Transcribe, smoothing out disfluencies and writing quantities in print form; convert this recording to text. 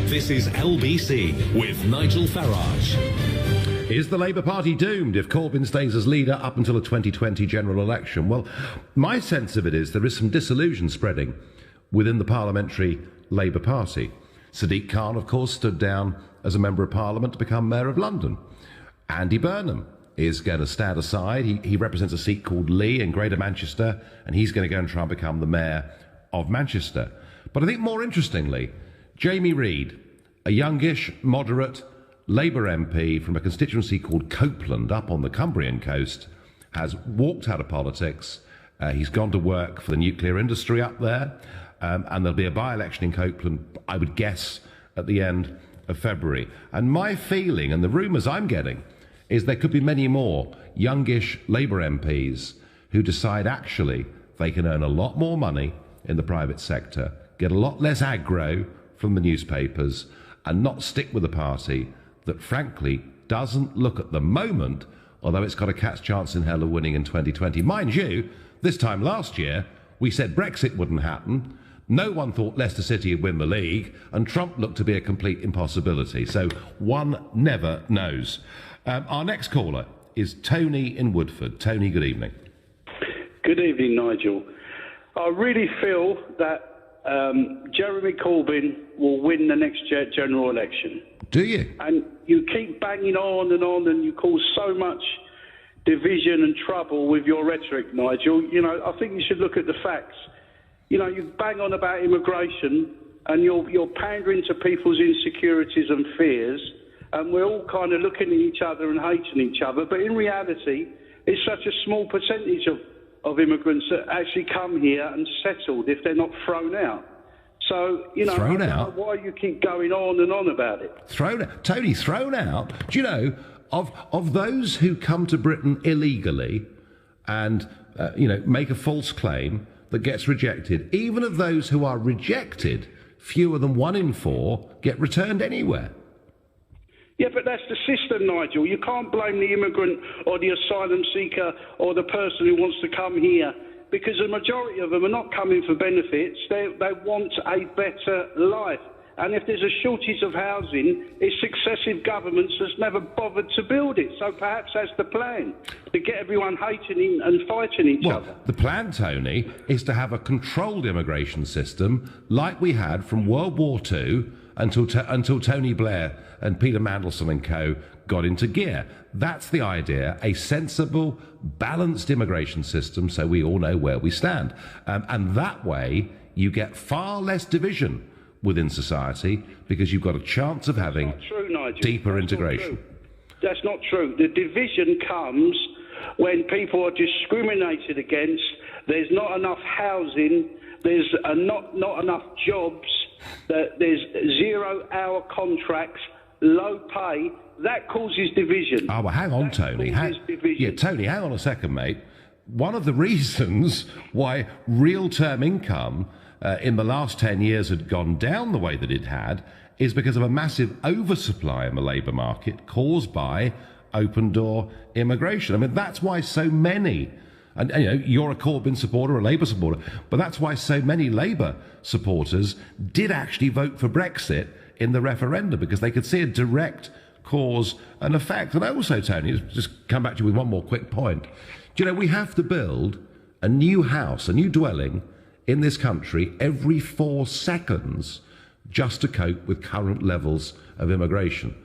This is LBC with Nigel Farage. Is the Labour Party doomed if Corbyn stays as leader up until a 2020 general election? Well, my sense of it is there is some disillusion spreading within the parliamentary Labour Party. Sadiq Khan, of course, stood down as a Member of Parliament to become Mayor of London. Andy Burnham is going to stand aside. He represents a seat called Lee in Greater Manchester, and he's going to go and try and become the Mayor of Manchester. But I think more interestingly, Jamie Reid, a youngish, moderate Labour MP from a constituency called Copeland up on the Cumbrian coast, has walked out of politics. He's gone to work for the nuclear industry up there, and there'll be a by-election in Copeland, I would guess, at the end of February. And my feeling, and the rumours I'm getting, is there could be many more youngish Labour MPs who decide actually they can earn a lot more money in the private sector, get a lot less aggro from the newspapers, and not stick with a party that frankly doesn't look at the moment, although it's got a cat's chance in hell of winning in 2020. Mind you, this time last year, we said Brexit wouldn't happen. No one thought Leicester City would win the league, and Trump looked to be a complete impossibility. So one never knows. Our next caller is Tony in Woodford. Tony, good evening. Good evening, Nigel. I really feel that Jeremy Corbyn will win the next general election. Do you? And you keep banging on, and you cause so much division and trouble with your rhetoric, Nigel. You know, I think you should look at the facts. You know, you bang on about immigration, and you're pandering to people's insecurities and fears, and we're all kind of looking at each other and hating each other. But in reality, it's such a small percentage of immigrants that actually come here and settled if they're not thrown out. So, you know, thrown I don't out? know why you keep going on and on about it. Thrown out? Tony, thrown out? Do you know, of those who come to Britain illegally and, make a false claim that gets rejected, even of those who are rejected, fewer than 1 in 4 get returned anywhere. Yeah, but that's the system, Nigel. You can't blame the immigrant or the asylum seeker or the person who wants to come here, because the majority of them are not coming for benefits. They want a better life. And if there's a shortage of housing, it's successive governments that's never bothered to build it. So perhaps that's the plan, to get everyone hating and fighting each other. The plan, Tony, is to have a controlled immigration system like we had from World War II until Tony Blair and Peter Mandelson and co. got into gear. That's the idea, a sensible, balanced immigration system so we all know where we stand. And that way you get far less division within society because you've got a chance of having deeper integration. That's not true. The division comes when people are discriminated against, there's not enough housing, there's not enough jobs, there's 0-hour contracts, low pay. That causes division. Oh, well, hang on, Tony. Tony, hang on a second, mate. One of the reasons why real-term income in the last 10 years had gone down the way that it had is because of a massive oversupply in the labour market caused by open-door immigration. I mean, that's why so many, and you're a Corbyn supporter, a Labour supporter, but that's why so many Labour supporters did actually vote for Brexit in the referendum, because they could see a direct cause and effect. And also, Tony, just come back to you with one more quick point. Do you know, we have to build a new house, a new dwelling in this country every 4 seconds just to cope with current levels of immigration.